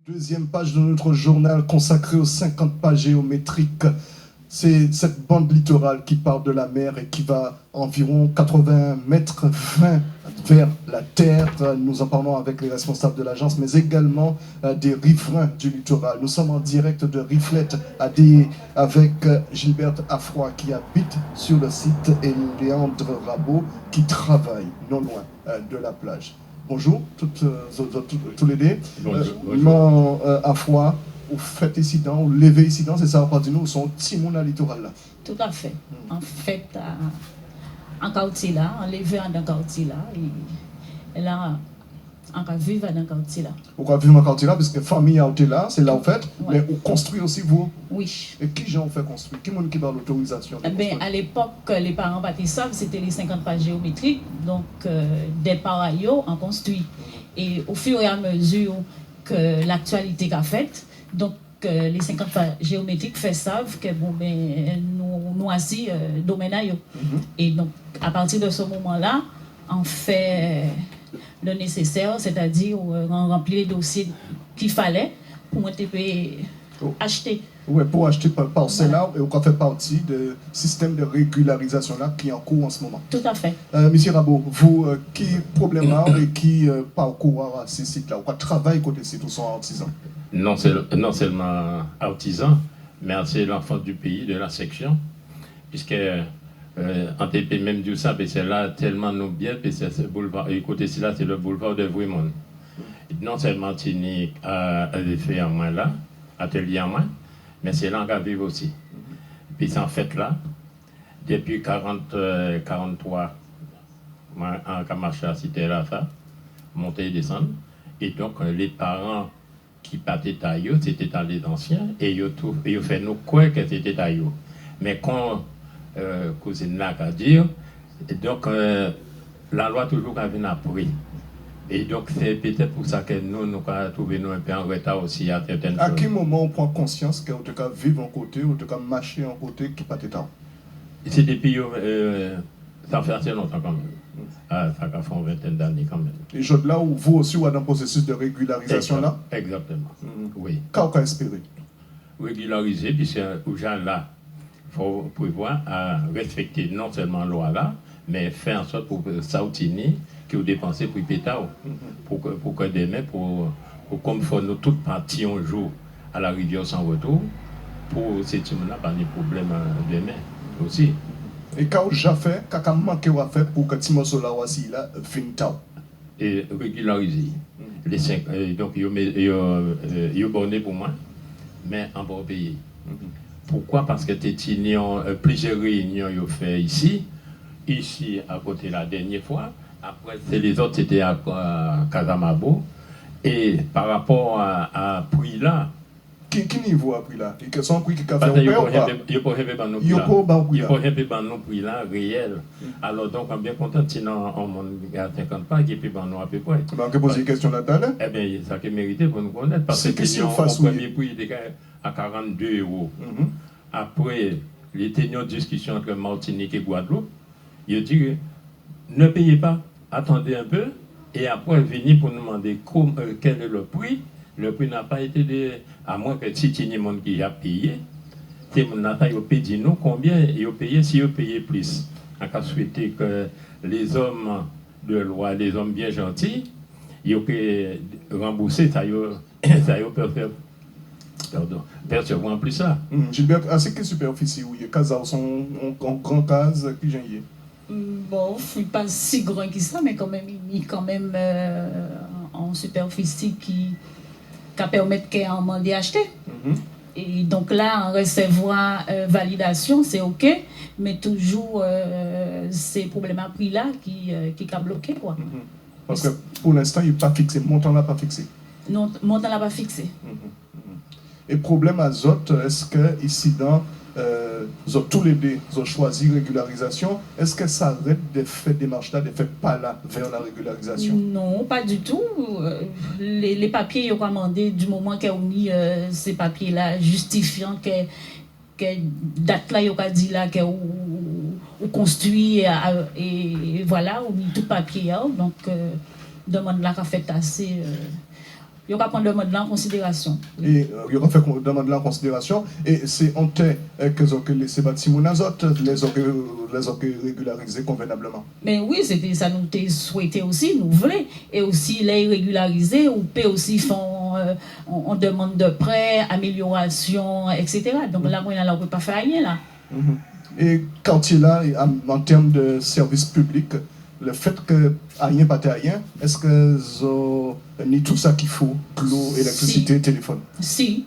Deuxième page de notre journal consacré aux 50 pas géométriques. C'est cette bande littorale qui part de la mer et qui va environ 80 mètres 20 vers la terre. Nous en parlons avec les responsables de l'agence, mais également des riverains du littoral. Nous sommes en direct de Riflette avec Gilberte Afroy qui habite sur le site et Léandre Rabot qui travaille non loin de la plage. Bonjour, tous les deux. Bonjour. Afroy, vous faites incident, vous levez incident, c'est ça, on dit nous, nous sommes Timon à littoral là. Tout à fait. En fait, en quartier là, en levé en quartier là, et là, on va vivre dans quartier là. Vous va vivre dans quartier là, parce que famille a été là, c'est là où vous faites, Ouais. mais vous construisez aussi vous. Oui. Et qui j'ai fait construire? Qui m'a qui parle l'autorisation? À l'époque, les parents pas savent, c'était les 50 pas géométriques, donc des parents ont construit. Et au fur et à mesure que l'actualité a faite, donc les 50 pas géométriques savent que bon, ben, nous assis domaine à eux. Et donc, à partir de ce moment-là, on fait le nécessaire, c'est-à-dire on remplit les dossiers qu'il fallait pour moi acheter. Oui, pour acheter par celle-là, et vous faites partie du système de régularisation là qui est en cours en ce moment. Tout à fait. Monsieur Rabot, vous, qui problème là et qui parcourt à ces sites-là? Vous travaillez côté site ou sont artisans? Non seulement artisan, mais c'est l'enfant du pays, de la section, puisque en TP même du ça, c'est là tellement nous bien, puis c'est ce boulevard, et côté là, c'est le boulevard de Vouimon. Non seulement Martinique a fait en moins là, atelier en moins, mais c'est là qu'on vivre aussi. Puis en fait là, depuis 43, en Camacha, c'était là, ça, monter et descendre. Et donc, les parents qui partaient à eux, c'était à les anciens, et ils fait nous croire que c'était à eux. Mais quand cousine là a dit, donc la loi toujours vient après. Et donc, c'est peut-être pour ça que nous avons trouvé nous un peu en retard aussi à certaines choses. À quel moment on prend conscience qu'en tout cas vivre en côté, ou en tout cas marcher en côté qui pas temps? C'est depuis, ça fait assez longtemps quand même. Ça fait une vingtaine d'années quand même. Et je là où vous aussi, vous êtes dans le processus de régularisation là? Exactement. Oui. Qu'est-ce qu'on a espéré? Régulariser, puisque aux gens là, il faut prévoir à respecter non seulement la loi là, mais faire en sorte pour que Sautini, que vous dépensez pour Pétao, pour que demain, comme il faut nous toutes partir un jour à la rivière sans retour, pour ces teams-là, pas de problème demain aussi. Et quand j'ai fait, quand manqué à faire pour que Timon Sola aussi là, finitao. Et régulariser. Les 5, donc, ils ont borné pour moi, mais en bon pays. Pourquoi? Parce que plusieurs réunions ils ont fait ici à côté la dernière fois. Après, les autres c'était à Casamabo. Et par rapport à prix là. Qui niveau a pris là? Et que son prix qui a fait au père ou pas? Il n'y a pas de prix là réel. Alors donc, on est bien content si on a 50 pas, et puis on a à peu près. On peut poser une question là-dedans. Eh bien, ça qui est mérité pour nous connaître. Parce que si on premier prix était à 42 €. Après, les tensions de discussion entre Martinique et Guadeloupe, il dit ne payez pas, attendez un peu, et après venez pour nous demander quel est le prix. Le prix n'a pas été à moins que si il y a monde qui a payé, si on a payé nous combien ils ont payé, si ils ont payé plus. On a souhaité que les hommes de loi, les hommes bien gentils, ils ont rembourser ça, percevoir en plus ça. Gilbert, c'est que superficie où il y a cas sont en grand case qui j'ai. Bon, je ne suis pas si grand que ça, mais quand même, il est quand même en superficie qui permet qu'on m'en acheter. Et donc là, en recevoir validation, c'est OK, mais toujours ces problèmes à prix là qui a bloqué quoi. Parce que pour l'instant, il n'est pas fixé, montant là pas fixé. Non, montant là pas fixé. Et problème à Zot, est-ce que ici dans tous les deux ont choisi régularisation, est-ce que ça arrête de faire des démarches là, de faire pas là vers la régularisation? Non, pas du tout. Les papiers, ils ont commandé du moment qu'ils ont mis ces papiers là justifiant que date là, ils ont dit là que ou construit et voilà, on mis tout papier donc demande là qu'a fait assez il va prendre le mode là en considération. Et il va faire demander en considération. Et c'est en terre que vous avez laissé bâtiment les autres, les avez régularisés convenablement. Mais oui, c'était ça nous souhaité aussi, nous voulons. Et aussi les régulariser, ou peut aussi font on demande de prêt, amélioration, etc. Donc là, on ne peut pas faire rien là. Et quartier là, en termes de services publics, le fait que rien pas rien, est-ce que vous avez tout ça qu'il faut, de l'eau, électricité, téléphone? Si.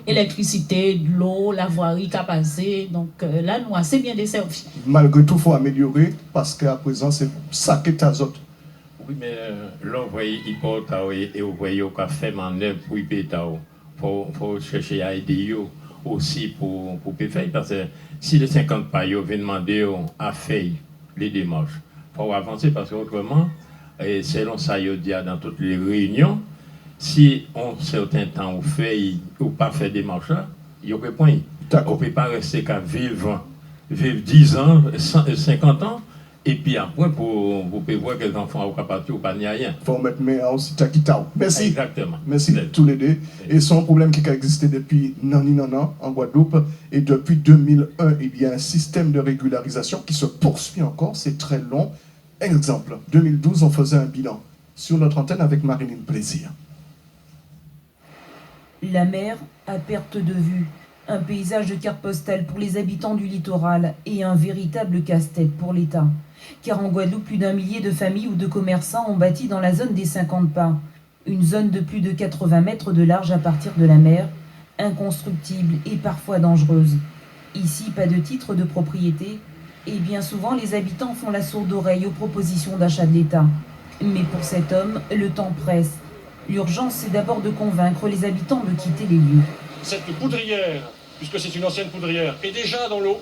Électricité, de l'eau, la voirie qui a passé. Donc là, nous assez bien desservis. Malgré tout, il faut améliorer parce qu'à présent, c'est ça qui est azote. Oui, mais là, vous voyez, il porte et vous voyez qu'on fait manœuvre pour y payer. Il faut chercher à aider aussi pour faire. Parce que si les 50 pas viennent demander à faire les démarches, il faut avancer parce qu'autrement, et selon ça, il dit dans toutes les réunions, si on certain temps on fait ou pas fait des démarches, il y a pas point. On ne peut pas rester qu'à vivre 10 ans, 50 ans, et puis après, pour voir que les enfants sont capables ou pas ni rien. Il faut mettre mais aussi Takitao. Merci. Exactement. Merci tous les deux. Et c'est un problème qui a existé depuis non en Guadeloupe. Et depuis 2001, il y a un système de régularisation qui se poursuit encore. C'est très long. Exemple, 2012, on faisait un bilan sur notre antenne avec Marilyn Plaisir. La mer à perte de vue. Un paysage de carte postale pour les habitants du littoral et un véritable casse-tête pour l'État. Car en Guadeloupe, plus d'1 millier de familles ou de commerçants ont bâti dans la zone des 50 pas. Une zone de plus de 80 mètres de large à partir de la mer, inconstructible et parfois dangereuse. Ici, pas de titre de propriété et bien souvent les habitants font la sourde oreille aux propositions d'achat de l'État. Mais pour cet homme, le temps presse. L'urgence, c'est d'abord de convaincre les habitants de quitter les lieux. Cette poudrière, puisque c'est une ancienne poudrière, est déjà dans l'eau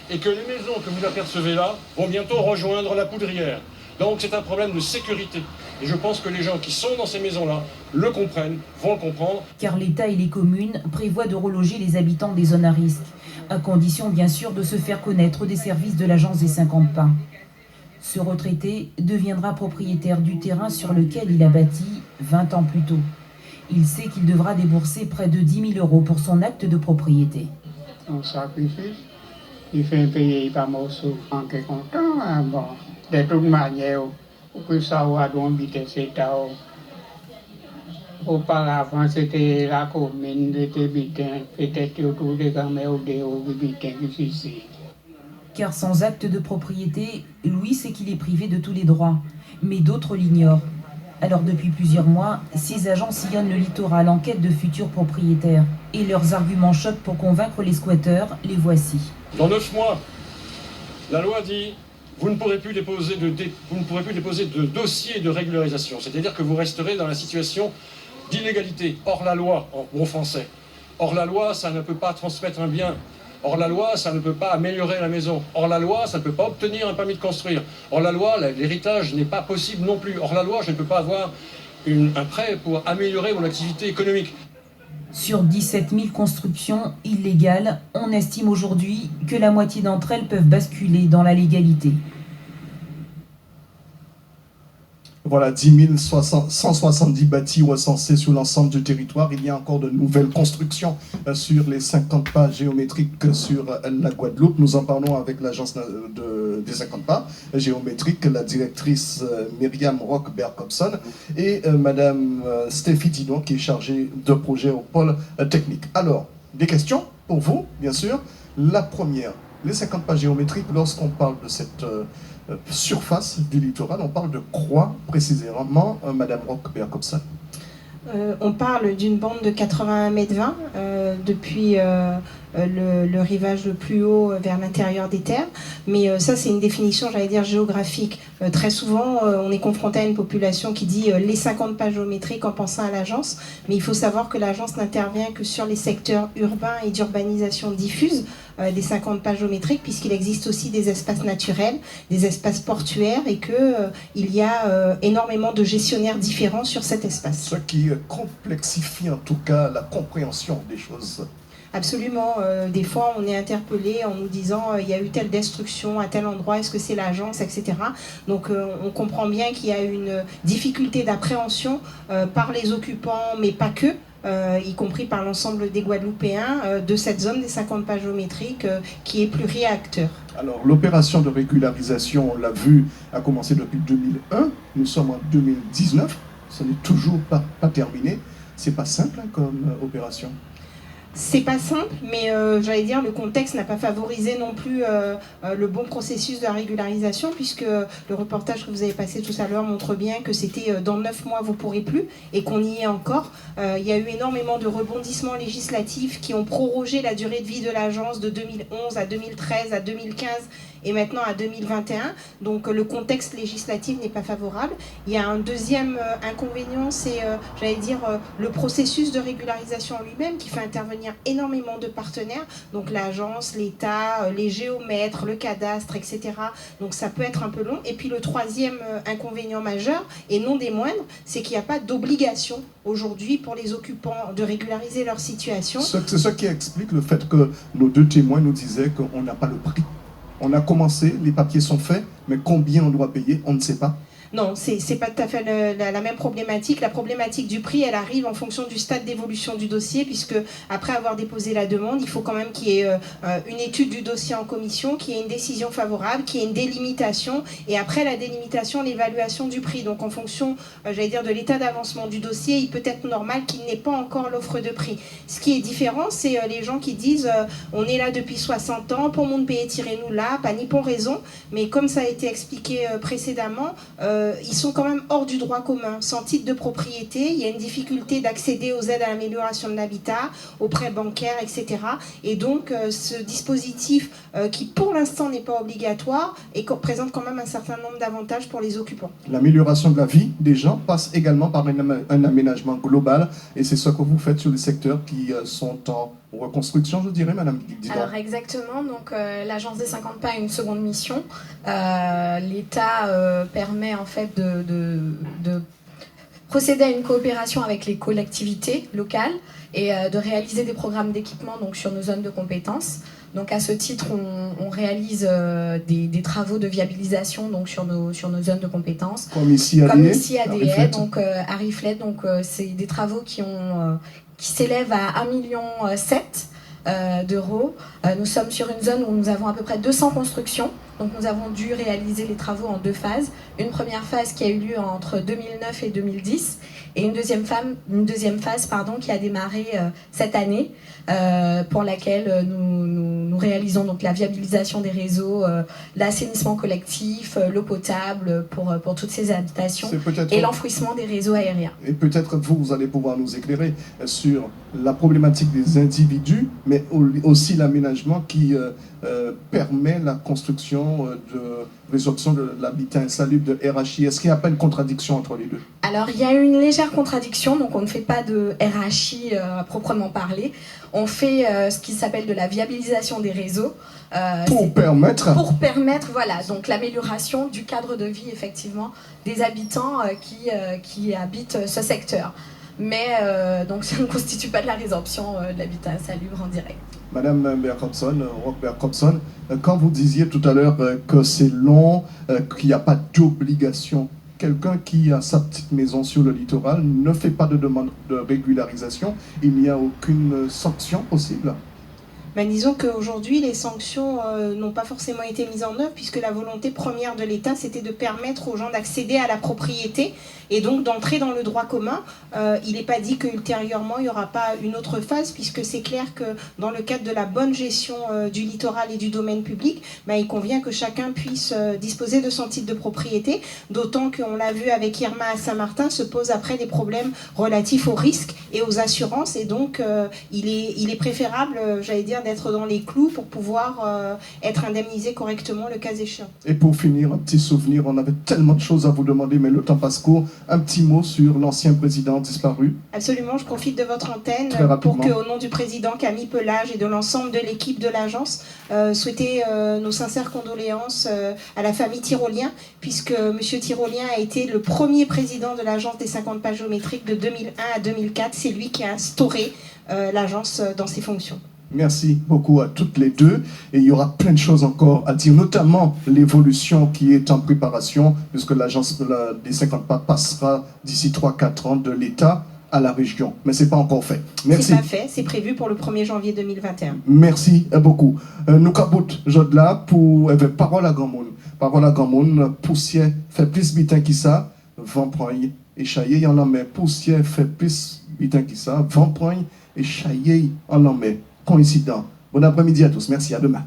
et que les maisons que vous apercevez là vont bientôt rejoindre la poudrière. Donc c'est un problème de sécurité. Et je pense que les gens qui sont dans ces maisons-là le comprennent, vont le comprendre. Car l'État et les communes prévoient de reloger les habitants des zones à risque, à condition bien sûr de se faire connaître des services de l'agence des 50 pas. Ce retraité deviendra propriétaire du terrain sur lequel il a bâti 20 ans plus tôt. Il sait qu'il devra débourser près de 10 000 € pour son acte de propriété. Un sacrifice, il fait payer pas mal souvent que content. Bon, de toute manière, on peut savoir d'où habiter cet homme. Auparavant, c'était la commune de Tébitin, peut-être autour de Gamay ou de Tébitin ici. Car sans acte de propriété, Louis sait qu'il est privé de tous les droits, mais d'autres l'ignorent. Alors depuis plusieurs mois, 6 agents sillonnent le littoral en quête de futurs propriétaires. Et leurs arguments choquent pour convaincre les squatteurs, les voici. Dans 9 mois, la loi dit vous ne pourrez plus déposer de dossier de régularisation. C'est-à-dire que vous resterez dans la situation d'illégalité, hors la loi, en bon français. Hors la loi, ça ne peut pas transmettre un bien. Hors la loi, ça ne peut pas améliorer la maison. Hors la loi, ça ne peut pas obtenir un permis de construire. Hors la loi, l'héritage n'est pas possible non plus. Hors la loi, je ne peux pas avoir un prêt pour améliorer mon activité économique. Sur 17 000 constructions illégales, on estime aujourd'hui que la moitié d'entre elles peuvent basculer dans la légalité. Voilà, 10 170 bâtis recensés sur l'ensemble du territoire. Il y a encore de nouvelles constructions sur les 50 pas géométriques sur la Guadeloupe. Nous en parlons avec l'agence des 50 pas géométriques, la directrice Myriam Rock-Berkopson et Madame Stéphie Didon, qui est chargée de projet au pôle technique. Alors, des questions pour vous, bien sûr. La première, les 50 pas géométriques, lorsqu'on parle de cette surface du littoral, on parle de croix précisément, Madame Rock-Berkopson. On parle d'une bande de 81,20 m depuis le rivage le plus haut vers l'intérieur des terres. Mais ça, c'est une définition, j'allais dire, géographique. Très souvent, on est confronté à une population qui dit les 50 pas géométriques en pensant à l'agence. Mais il faut savoir que l'agence n'intervient que sur les secteurs urbains et d'urbanisation diffuse des 50 pas géométriques, puisqu'il existe aussi des espaces naturels, des espaces portuaires, et qu'il y a énormément de gestionnaires différents sur cet espace. Ce qui complexifie en tout cas la compréhension des choses. Absolument. Des fois, on est interpellé en nous disant il y a eu telle destruction à tel endroit, est-ce que c'est l'agence, etc. Donc, on comprend bien qu'il y a une difficulté d'appréhension par les occupants, mais pas que. Y compris par l'ensemble des Guadeloupéens, de cette zone des 50 pas géométriques qui est pluriacteur. Alors, l'opération de régularisation, on l'a vu, a commencé depuis 2001. Nous sommes en 2019. Ce n'est toujours pas terminé. C'est pas simple comme opération. C'est pas simple, mais j'allais dire le contexte n'a pas favorisé non plus le bon processus de la régularisation, puisque le reportage que vous avez passé tout à l'heure montre bien que c'était dans 9 mois vous pourrez plus, et qu'on y est encore. Il y a eu énormément de rebondissements législatifs qui ont prorogé la durée de vie de l'agence de 2011 à 2013 à 2015 et maintenant à 2021. Donc le contexte législatif n'est pas favorable. Il y a un deuxième inconvénient, c'est j'allais dire le processus de régularisation en lui-même qui fait intervenir énormément de partenaires, donc l'agence, l'État, les géomètres, le cadastre, etc. Donc ça peut être un peu long. Et puis le troisième inconvénient majeur, et non des moindres, c'est qu'il n'y a pas d'obligation aujourd'hui pour les occupants de régulariser leur situation. C'est ce qui explique le fait que nos deux témoins nous disaient qu'on n'a pas le prix. On a commencé, les papiers sont faits, mais combien on doit payer, on ne sait pas. Non, c'est pas tout à fait la même problématique. La problématique du prix, elle arrive en fonction du stade d'évolution du dossier, puisque après avoir déposé la demande, il faut quand même qu'il y ait une étude du dossier en commission, qu'il y ait une décision favorable, qu'il y ait une délimitation, et après la délimitation, l'évaluation du prix. Donc en fonction, j'allais dire, de l'état d'avancement du dossier, il peut être normal qu'il n'ait pas encore l'offre de prix. Ce qui est différent, c'est les gens qui disent on est là depuis 60 ans, pour mon pays, tirez-nous là, pas ni pour raison. Mais comme ça a été expliqué précédemment, ils sont quand même hors du droit commun, sans titre de propriété. Il y a une difficulté d'accéder aux aides à l'amélioration de l'habitat, aux prêts bancaires, etc. Et donc, ce dispositif, qui pour l'instant n'est pas obligatoire, et présente quand même un certain nombre d'avantages pour les occupants. L'amélioration de la vie des gens passe également par un aménagement global, et c'est ce que vous faites sur les secteurs qui sont en reconstruction, je dirais, Madame Didon. Alors exactement, donc l'agence des 50 pas a une seconde mission. L'État permet en fait de procéder à une coopération avec les collectivités locales et de réaliser des programmes d'équipement donc, sur nos zones de compétences. Donc à ce titre, on réalise des travaux de viabilisation donc, sur nos zones de compétences. Comme ici à Deshaies, donc à Riflet. Donc c'est des travaux qui s'élèvent à 1,7 million d'euros. Nous sommes sur une zone où nous avons à peu près 200 constructions. Donc nous avons dû réaliser les travaux en 2 phases. Une première phase qui a eu lieu entre 2009 et 2010 et une deuxième phase qui a démarré cette année pour laquelle nous réalisons donc la viabilisation des réseaux, l'assainissement collectif, l'eau potable pour toutes ces habitations et l'enfouissement des réseaux aériens. Et peut-être vous allez pouvoir nous éclairer sur la problématique des individus, mais aussi l'aménagement qui permet la construction de résorption de l'habitat insalubre de RHI. Est-ce qu'il n'y a pas une contradiction entre les deux? Alors il y a une légère contradiction, donc on ne fait pas de RHI à proprement parler. On fait ce qui s'appelle de la viabilisation des réseaux. Pour permettre, voilà, donc l'amélioration du cadre de vie effectivement des habitants qui habitent ce secteur. Mais donc ça ne constitue pas de la résorption de l'habitat insalubre en direct. Madame Roch Berkopson, quand vous disiez tout à l'heure que c'est long, qu'il n'y a pas d'obligation, quelqu'un qui a sa petite maison sur le littoral ne fait pas de demande de régularisation, il n'y a aucune sanction possible? Ben, disons qu'aujourd'hui, les sanctions n'ont pas forcément été mises en œuvre puisque la volonté première de l'État, c'était de permettre aux gens d'accéder à la propriété et donc d'entrer dans le droit commun. Il n'est pas dit qu'ultérieurement, il n'y aura pas une autre phase puisque c'est clair que dans le cadre de la bonne gestion du littoral et du domaine public, ben, il convient que chacun puisse disposer de son titre de propriété, d'autant qu'on l'a vu avec Irma à Saint-Martin, se posent après des problèmes relatifs aux risques et aux assurances et donc il est préférable, j'allais dire, d'être dans les clous pour pouvoir être indemnisé correctement le cas échéant. Et pour finir, un petit souvenir, on avait tellement de choses à vous demander, mais le temps passe court. Un petit mot sur l'ancien président disparu. Absolument, je profite de votre antenne pour qu'au nom du président Camille Pelage et de l'ensemble de l'équipe de l'agence, souhaiter nos sincères condoléances à la famille Tyrolien, puisque M. Tyrolien a été le premier président de l'agence des 50 pas géométriques de 2001 à 2004. C'est lui qui a instauré l'agence dans ses fonctions. Merci beaucoup à toutes les deux. Et il y aura plein de choses encore à dire, notamment l'évolution qui est en préparation, puisque l'agence des 50 pas passera d'ici 3-4 ans de l'État à la région. Mais ce n'est pas encore fait. Merci. C'est pas fait, c'est prévu pour le 1er janvier 2021. Merci beaucoup. Nous cabout là pour parole à grand monde. Parole à grand monde, poussière fait plus bitin qui ça, vent prend et chaillé en l'emmène. Poussière fait plus bitin qui ça, vent prend et chaillé en l'emmène. Coïncident. Bon après-midi à tous. Merci, à demain.